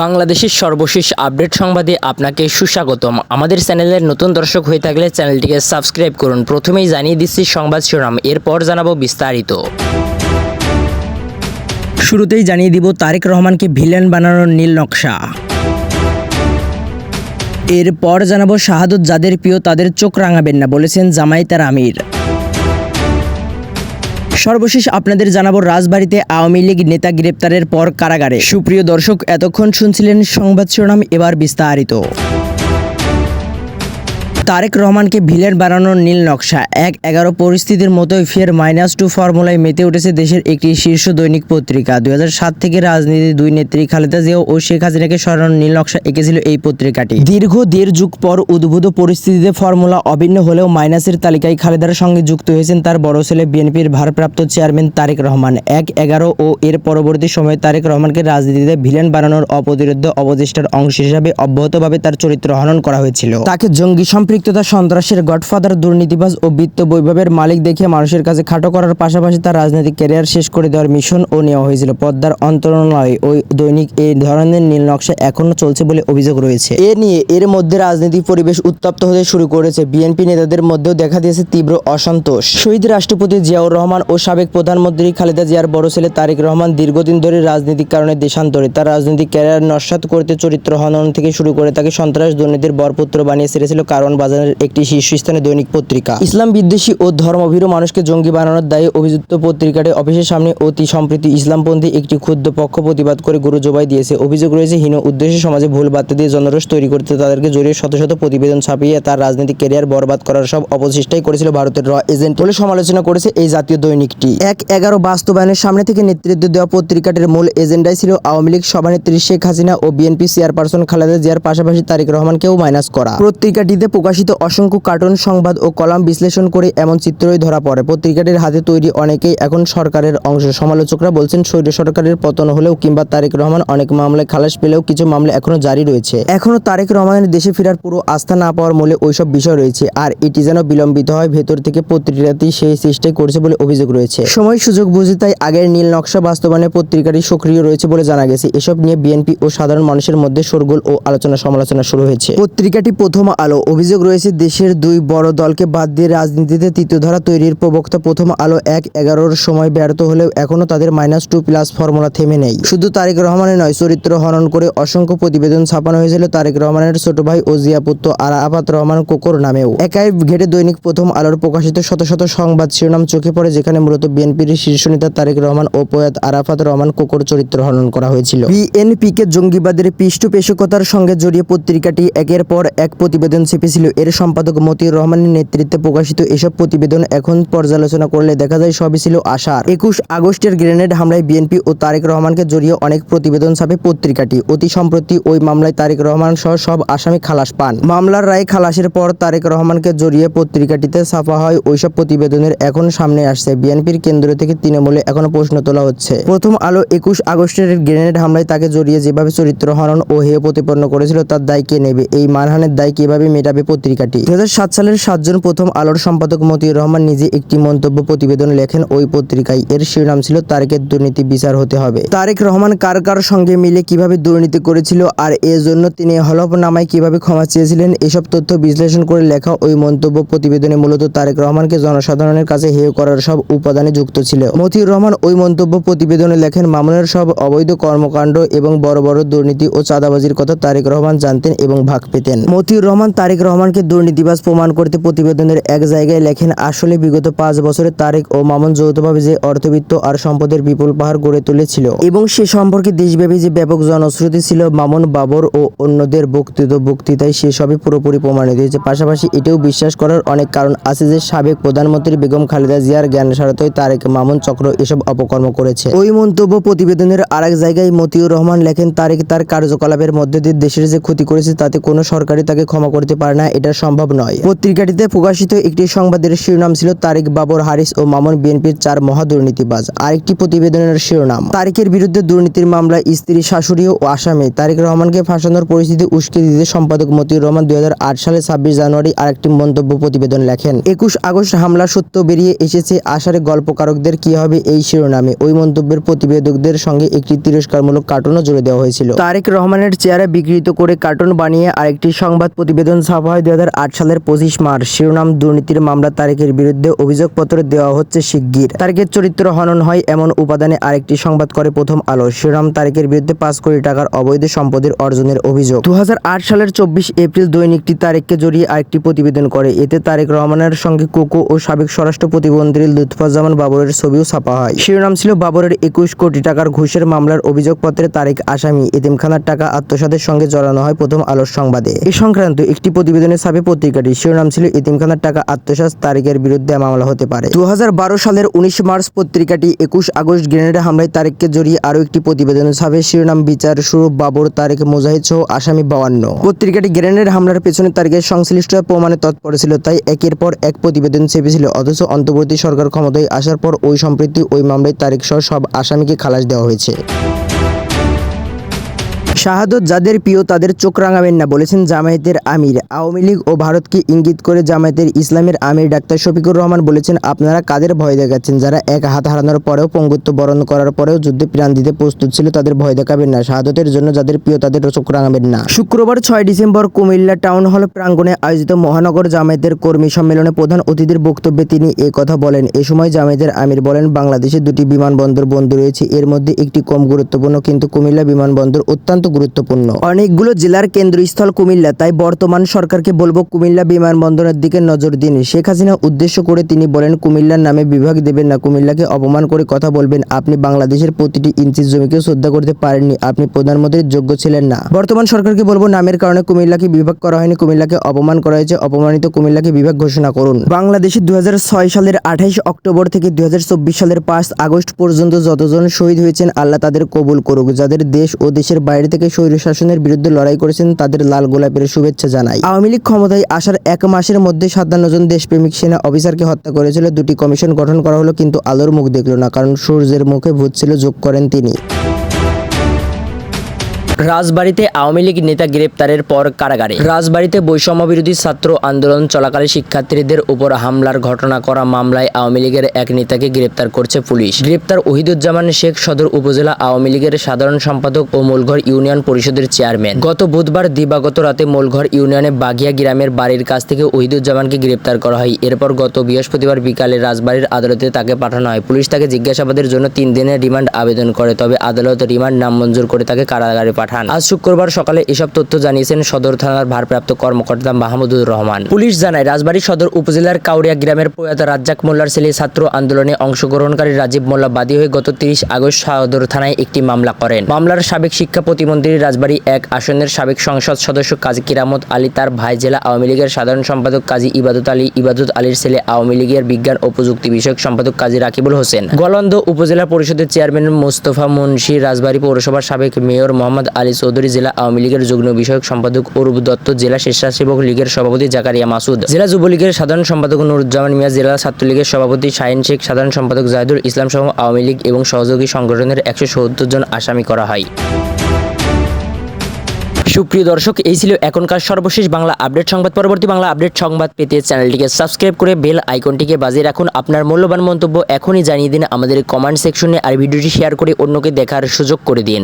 বাংলাদেশের সর্বশেষ আপডেট সংবাদে আপনাকে সুস্বাগতম। আমাদের চ্যানেলের নতুন দর্শক হয়ে থাকলে চ্যানেলটিকে সাবস্ক্রাইব করুন। প্রথমেই জানিয়ে দিচ্ছি সংবাদ শিরোনাম, এরপর জানাবো বিস্তারিত। শুরুতেই জানিয়ে দিব তারেক রহমানকে ভিলেন বানানোর নীল নকশা। এরপর জানাবো শাহাদত যাদের প্রিয় তাদের চোখ রাঙাবেন না, বলেছেন জামায়াতের আমির। সর্বশেষ আপনাদের জানাবো রাজবাড়ীতে আওয়ামী লীগ নেতা গ্রেপ্তারের পর কারাগারে। সুপ্রিয় দর্শক, এতক্ষণ শুনছিলেন সংবাদ শিরোনাম, এবার বিস্তারিত। তারেক রহমানকে ভিলেন বানানোর নীল নকশা। ১-১১ পরিস্থিতির মতোই ফের -2 ফর্মুলায় মেতে উঠেছে দেশের একটি শীর্ষ দৈনিক পত্রিকা। 2007 থেকে রাজনীতির দুই নেত্রী খালেদা জিয়া ও শেখ হাসিনাকে সরানোর নীল নকশা এঁকেছিল এই পত্রিকাটি। দীর্ঘ দেড় যুগ পর উদ্ভূত পরিস্থিতিতে ফর্মুলা অভিন্ন হলেও মাইনাসের তালিকায় খালেদার সঙ্গে যুক্ত হয়েছেন তার বড় ছেলে বিএনপির ভারপ্রাপ্ত চেয়ারম্যান তারেক রহমান। ১-১১ ও এর পরবর্তী সময়ে তারেক রহমানকে রাজনীতিতে ভিলেন বানানোর অপ্রতিরোধ্য অপচেষ্টার অংশ হিসাবে অব্যাহতভাবে তার চরিত্র হনন করা হয়েছিল। তাকে জঙ্গি সম্পৃক্ততা, সন্ত্রাসের গডফাদার, দুর্নীতিবাজ ও বিত্ত বৈভবের মালিক দেখে মানুষের কাছে খাটো করার পাশাপাশি তার রাজনৈতিক ক্যারিয়ার শেষ করে দেওয়ার মিশন ও নেওয়া হয়েছিল। পদ্মার অন্তরালয়ে ওই দৈনিক এই ধরনের নীল নকশা এখনো চলছে বলে অভিযোগ রয়েছে। এ নিয়ে এর মধ্যে রাজনৈতিক পরিবেশ উত্তপ্ত হতে শুরু করেছে। বিএনপি নেতাদের মধ্যেও দেখা দিয়েছে তীব্র অসন্তোষ। শহীদ রাষ্ট্রপতি জিয়াউর রহমান ও সাবেক প্রধানমন্ত্রী খালেদা জিয়ার বড় ছেলে তারেক রহমান দীর্ঘদিন ধরে রাজনৈতিক কারণে দেশান্তরে। তার রাজনৈতিক ক্যারিয়ার নস্যাৎ করতে চরিত্র হনন থেকে শুরু করে তাকে সন্ত্রাস দুর্নীতির বরপুত্র বানিয়ে ছেড়েছিল কারওয়ান বাজারের একটি শীর্ষস্থানীয় দৈনিক পত্রিকা। ইসলাম বিদ্বেষী ও ধর্মভীরু মানুষকে জঙ্গি বানানোর দায়ে অভিযুক্ত পত্রিকাটি অফিসের সামনে অতি সম্প্রতি ইসলামপন্থী একটি ক্ষুদ্র পক্ষ প্রতিবাদ করে গরু জবাই দিয়েছে। অভিযোগ রয়েছে হীন উদ্দেশ্যে সমাজে ভুল বার্তা দিয়ে জনরোষ তৈরি করতে তাদেরকে জড়িয়ে শত শত প্রতিবেদন ছাপিয়ে তার রাজনৈতিক ক্যারিয়ার বরবাদ করার সব অপচেষ্টাই করেছিল ভারতের র এজেন্ট বলে সমালোচনা করেছে এই জাতীয় দৈনিকটি। ১-১১ বাস্তবায়নের সামনে থেকে নেতৃত্ব দেওয়া পত্রিকাটির মূল এজেন্ডাই ছিল আওয়ামী লীগ সভানেত্রী শেখ হাসিনা ও বিএনপি চেয়ারপারসন খালেদা জিয়ার পাশাপাশি তারেক রহমানকেও মাইনাস করা। পত্রিকাটিতে প্রকাশিত অসংখ্য কার্টুন, সংবাদ ও কলাম বিশ্লেষণ করে এমন চিত্রই ধরা পড়ে। পত্রিকাটির হাতে তৈরি অনেকেই এখন সরকারের অংশ। সমালোচকরা বলছেন স্বৈর সরকারের পতন হলেও কিংবা তারেক রহমান অনেক মামলায় খালাস পেলেও কিছু মামলা এখনো জারি রয়েছে। এখনো তারেক রহমানের দেশে ফেরার পুরো আস্থা না পাওয়ার মূলে ওইসব বিষয় রয়েছে। আর এটি যেন বিলম্বিত হয় ভেতর থেকে পত্রিকাটি সেই চেষ্টাই করছে বলে অভিযোগ রয়েছে। সময় সুযোগ বুঝে তাই আগের নীল নকশা বাস্তবায়নে পত্রিকাটি সক্রিয় রয়েছে বলে জানা গেছে। এসব নিয়ে বিএনপি ও সাধারণ মানুষের মধ্যে শোরগোল ও আলোচনা সমালোচনা শুরু হয়েছে। পত্রিকাটি প্রথম আলো। অভিযোগ রয়েছে দেশের দুই বড় দলকে বাদ দিয়ে রাজনীতিতে তৃতীয় ধারা তৈরির প্রবক্তা প্রথম আলো ১-১১ সময় ব্যর্থ হলেও এখনো তাদের -2+ ফর্মুলা থেমে নেই। শুধু তারেক রহমানের নয়, চরিত্র হনন করে অসংখ্য প্রতিবেদন ছাপানো হয়েছিল তারেক রহমানের ছোট ভাই ও জিয়াপুত্র আরাফাত রহমান কোকর নামেও। একাই ঘেটে দৈনিক প্রথম আলোর প্রকাশিত শত শত সংবাদ শিরোনাম চোখে পড়ে, যেখানে মূলত বিএনপির শীর্ষ নেতা তারেক রহমান ও প্রয়াত আরাফাত রহমান কোকর চরিত্র হনন করা হয়েছিল। বিএনপিকে জঙ্গিবাদের পৃষ্ঠপোষকতার সঙ্গে জড়িয়ে পত্রিকাটি একের পর এক প্রতিবেদন ছেপেছিল। এর সম্পাদক মতিউর রহমানের নেতৃত্বে প্রকাশিত এসব প্রতিবেদন এখন পর্যালোচনা করলে দেখা যায় সবই ছিল আশার। ২১ আগস্টের গ্রেনেড হামলায় বিএনপি ও তারেক রহমানকে জড়িয়ে অনেক প্রতিবেদন ছাপে পত্রিকাটি। অতি সম্প্রতি ওই মামলায় তারেক রহমান সহ সব আসামি খালাস পান। মামলার রায় খালাসের পর তারেক রহমানকে জড়িয়ে পত্রিকাটিতে ছাপা হয় ওইসব প্রতিবেদনের এখন সামনে আসছে। বিএনপির কেন্দ্র থেকে তৃণমূলে এখনো প্রশ্ন তোলা হচ্ছে। প্রথম আলো ২১ আগস্টের গ্রেনেড হামলায় তাকে জড়িয়ে যেভাবে চরিত্র হনন ও হেয় প্রতিপন্ন করেছিল তার দায় কে নেবে? এই মানহানির দায় কিভাবে মেটাবে পত্রিকাটি? ২০০৭ সালের ৭ জন প্রথম আলোর সম্পাদক মতিউর রহমান নিজে একটি মন্তব্য প্রতিবেদন লেখেন ওই পত্রিকায়। এর শিরোনাম ছিল তারেকের দুর্নীতি বিচার হতে হবে। তারেক রহমান কার কার সঙ্গে মিলে কিভাবে দুর্নীতি করেছিল আর এজন্য তিনি হলফনামায় কিভাবে ক্ষমা চেয়েছিলেন, এসব তথ্য বিশ্লেষণ করে লেখা ওই মন্তব্য প্রতিবেদনে মূলত তারেক রহমানকে জনসাধারণের কাছে হেয় করার সব উপাদানে যুক্ত ছিল। মতিউর রহমান ওই মন্তব্য প্রতিবেদনে লেখেন, মামুনের সব অবৈধ কর্মকাণ্ড এবং বড় বড় দুর্নীতি ও চাঁদাবাজির কথা তারেক রহমান জানতেন এবং ভাগ পেতেন। মতিউর রহমান তারেক রহমানকে দুর্নীতিবাজ প্রমাণ করতে প্রতিবেদনের এক জায়গায় লেখেন, আসলে বিগত ৫ বছরে তারেক ও মামুন যৌথভাবে যে অর্থবিত্ত আর সম্পদের বিপুল পাহাড় গড়ে তুলেছিল এবং সে সম্পর্কে দেশব্যাপী যে ব্যাপক জনশ্রুতি ছিল, মামুন, বাবর ও অন্যদের বক্তৃতায় সে সবই পুরোপুরি প্রমাণিত হয়েছে। পাশাপাশি এটাও বিশ্বাস করার অনেক কারণ আছে যে সাবেক প্রধানমন্ত্রী বেগম খালেদা জিয়ার জ্ঞান সারতই তারেক মামুন চক্র এসব অপকর্ম করেছে। ওই মন্তব্য প্রতিবেদনের আরেক জায়গায় মতিউর রহমান লেখেন, তারেক তার কার্যকলাপের মধ্যে দিয়ে দেশের যে ক্ষতি করেছে তাতে কোনো সরকারই তাকে ক্ষমা করতে পারে না। এটা সম্ভব নয়। পত্রিকাটিতে প্রকাশিত একটি সংবাদের শিরোনাম ছিল তারেক, বাবর, হারিস ও মামুন বিএনপির 4 মহা দুর্নীতিবাজ। আরেকটি প্রতিবেদনের শিরোনাম তারেকের বিরুদ্ধে দুর্নীতির মামলায় স্ত্রী, শাশুড়ি ও আসামি। তারেক রহমানকে ফাঁসানোর পরিস্থিতি উস্কে দিতে সম্পাদক মতিউর রহমান 2008 সালে 26 জানুয়ারি আরেকটি মন্তব্য প্রতিবেদন লেখেন। 21 আগস্ট হামলা সত্য বেরিয়ে এসেছে, আসারে গল্পকারকদের কি হবে, এই শিরোনামে ওই মন্তব্যের প্রতিবেদকদের সঙ্গে একটি তিরস্কারমূলক কার্টুনও জুড়ে দেওয়া হয়েছিল। তারেক রহমানের চেহারা বিকৃত করে কার্টুন বানিয়ে আরেকটি সংবাদ প্রতিবেদন ছাপা হয় 2008 সালের 25 মার্চ। শিরোনাম দুর্নীতির মামলা, তারেকের বিরুদ্ধে অভিযোগপত্র দেওয়া হচ্ছে শিগগির। তারেকের চরিত্র হনন হয় এমন উপাদানে আরেকটি সংবাদ করে প্রথম আলো। শিরোনাম তারেকের বিরুদ্ধে 5 কোটি টাকার অবৈধ সম্পদের অর্জনের অভিযোগ। 2008 সালের 24 এপ্রিল দৈনিকটি তারেককে জড়িয়ে আরেকটি প্রতিবেদন করে। এতে তারেক রহমানের সঙ্গে কোকো ও সাবেক স্বরাষ্ট্র প্রতিমন্ত্রী লুৎফুজ্জামান বাবরের ছবিও ছাপা হয়। শিরোনাম ছিল বাবরের 21 কোটি টাকার ঘুষের মামলার অভিযোগপত্রে তারেক আসামি, এতিমখানার টাকা আত্মসাতের সঙ্গে জড়ানো হয় প্রথম আলোর সংবাদে। এ সংক্রান্ত একটি প্রতিবেদনে ছাপে পত্রিকাটি। শিরোনাম ছিল এতিমখানার টাকা আত্মসাৎ, তারেকের বিরুদ্ধে মামলা হতে পারে। 2012 সালের 19 মার্চ পত্রিকাটি 21 আগস্ট গ্রেনেড হামলায় তারেককে জড়িয়ে আরও একটি প্রতিবেদন ছাপে। শিরোনাম বিচার শুরু, বাবর, তারেক, মুজাহিদ সহ আসামি 52। পত্রিকাটি গ্রেনেড হামলার পেছনে তারেকের সংশ্লিষ্ট প্রমাণে তৎপর ছিল, তাই একের পর এক প্রতিবেদন ছেপেছিল। অথচ অন্তর্বর্তী সরকার ক্ষমতায় আসার পর ওই সম্প্রতি ওই মামলায় তারেক সহ সব আসামিকে খালাস দেওয়া হয়েছে। শাহাদত যাদের প্রিয় তাদের চোখ রাঙাবেন না, বলেছেন জামায়াতের আমির। আওয়ামী লীগ ও ভারতকে ইঙ্গিত করে জামায়াতের ইসলামের আমির ডাক্তার শফিকুর রহমান বলেছেন, আপনারা কাদের ভয় দেখাচ্ছেন? যারা এক হাত হারানোর পরেও, পঙ্গুত্ব বরণ করার পরেও যুদ্ধে প্রাণ দিতে প্রস্তুত ছিল, তাদের ভয় দেখাবেন না। শাহাদতের জন্য যাদের প্রিয় তাদের চোখ রাঙাবেন না। শুক্রবার 6 ডিসেম্বর কুমিল্লা টাউন হল প্রাঙ্গণে আয়োজিত মহানগর জামায়াতের কর্মী সম্মেলনে প্রধান অতিথির বক্তব্যে তিনি এ কথা বলেন। এ সময় জামায়াতের আমির বলেন, বাংলাদেশে 2টি বিমানবন্দর বন্ধ রয়েছে, এর মধ্যে একটি কম গুরুত্বপূর্ণ, কিন্তু কুমিল্লা বিমানবন্দর অত্যন্ত গুরুত্বপূর্ণ। অনেকগুলো জেলার কেন্দ্রস্থল কুমিল্লা, তাই বর্তমান সরকারকে বলবো কুমিল্লা বিমানবন্দরের দিকে নজর দিন। শেখ হাসিনা উদ্দেশ্য করে তিনি বলেন, কুমিল্লার নামে বিভাগ দেবেন না, কুমিল্লাকে অপমান করে কথা বলবেন। আপনি বাংলাদেশের প্রতিটি ইঞ্চি জমিকে শ্রদ্ধা করতে পারেননি, আপনি প্রধানমন্ত্রীর যোগ্য ছিলেন না। বর্তমান সরকারকে বলবো, নামের কারণে কুমিল্লাকে বিভাগ করা হয়নি, কুমিল্লাকে অপমান করা হয়েছে, অপমানিত কুমিল্লাকে বিভাগ ঘোষণা করুন। বাংলাদেশে 2006 সালের 28 অক্টোবর থেকে 2024 সালের 5 আগস্ট পর্যন্ত যতজন শহীদ হয়েছেন, আল্লাহ তাদের কবুল করুক। যাদের দেশ ও দেশের বাইরে থেকে শাসনের বিরুদ্ধে লড়াই করেছেন, তাদের লাল গোলাপের শুভেচ্ছা জানাই। আওয়ামী লীগ ক্ষমতায় আসার 1 মাসের মধ্যে 57 জন দেশপ্রেমিক সেনা অফিসারকে হত্যা করেছিল। 2টি কমিশন গঠন করা হলো, কিন্তু আলোর মুখ দেখল না, কারণ সূর্যের মুখে ভূত ছিল, যোগ করেন তিনি। রাজবাড়ীতে আওয়ামী লীগ নেতা গ্রেপ্তারের পর কারাগারে। রাজবাড়ীতে বৈষম্য বিরোধী ছাত্র আন্দোলন চলাকালে শিক্ষার্থীদের উপর হামলার ঘটনা করা মামলায় আওয়ামী লীগের এক নেতাকে গ্রেপ্তার করছে পুলিশ। গ্রেপ্তার ওহিদুজ্জামান শেখ, সদর উপজেলা আওয়ামী লীগের সাধারণ সম্পাদক ও মূলঘর ইউনিয়ন পরিষদের চেয়ারম্যান। গত বুধবার দিবাগত রাতে মূলঘর ইউনিয়নে বাঘিয়া গ্রামের বাড়ির কাছ থেকে ওহিদুজ্জামানকে গ্রেপ্তার করা হয়। এরপর গত বৃহস্পতিবার বিকালে রাজবাড়ীর আদালতে তাকে পাঠানো হয়। পুলিশ তাকে জিজ্ঞাসাবাদের জন্য 3 দিনের রিমান্ড আবেদন করে, তবে আদালত রিমান্ড নামঞ্জুর করে তাকে কারাগারে পাঠান। আজ শুক্রবার সকালে এসব তথ্য জানিয়েছেন সদর থানার ভারপ্রাপ্ত কর্মকর্তা মাহমুদুর রহমান। পুলিশ জানায়, রাজবাড়ী সদর উপজেলার কাউরিয়া গ্রামের প্রয়াত রাজ্জাক মোল্লার ছেলে ছাত্র আন্দোলনে অংশগ্রহণকারী রাজীব মোল্লা বাদী হয়ে গত 30 আগস্ট সদর থানায় একটি মামলা করেন। মামলার সাবেক শিক্ষা প্রতিমন্ত্রী, রাজবাড়ী 1 আসনের সাবেক সংসদ সদস্য কাজী কিরামত আলী, তার ভাই জেলা আওয়ামী লীগের সাধারণ সম্পাদক কাজী ইবাদত আলী, ইবাদত আলীর ছেলে আওয়ামী লীগের বিজ্ঞান ও প্রযুক্তি বিষয়ক সম্পাদক কাজী রাকিবুল হোসেন, গোয়ালন্দ উপজেলা পরিষদের চেয়ারম্যান মোস্তফা মুন্সি, রাজবাড়ী পৌরসভার সাবেক মেয়র মোহাম্মদ আলী চৌধুরী, জেলা আওয়ামী লীগের যুগ্ম বিষয়ক সম্পাদক অরূপ দত্ত, জেলা স্বেচ্ছাসেবক লীগের সভাপতি জাকারিয়া মাসুদ, জেলা যুবলীগের সাধারণ সম্পাদক নুরুজ্জামান মিয়া, জেলা ছাত্রলীগের সভাপতি শাহিন শেখ, সাধারণ সম্পাদক জাহিদুল ইসলাম সহ আওয়ামী লীগ এবং সহযোগী সংগঠনের 170 জন আসামি করা হয়। সুপ্রিয় দর্শক, এই ছিল এখনকার সর্বশেষ বাংলা আপডেট সংবাদ। পরবর্তী বাংলা আপডেট সংবাদ পেতে চ্যানেলটিকে সাবস্ক্রাইব করে বেল আইকনটিকে বাজিয়ে রাখুন। আপনার মূল্যবান মন্তব্য এখনই জানিয়ে দিন আমাদের কমেন্ট সেকশনে, আর ভিডিওটি শেয়ার করে অন্যকে দেখার সুযোগ করে দিন।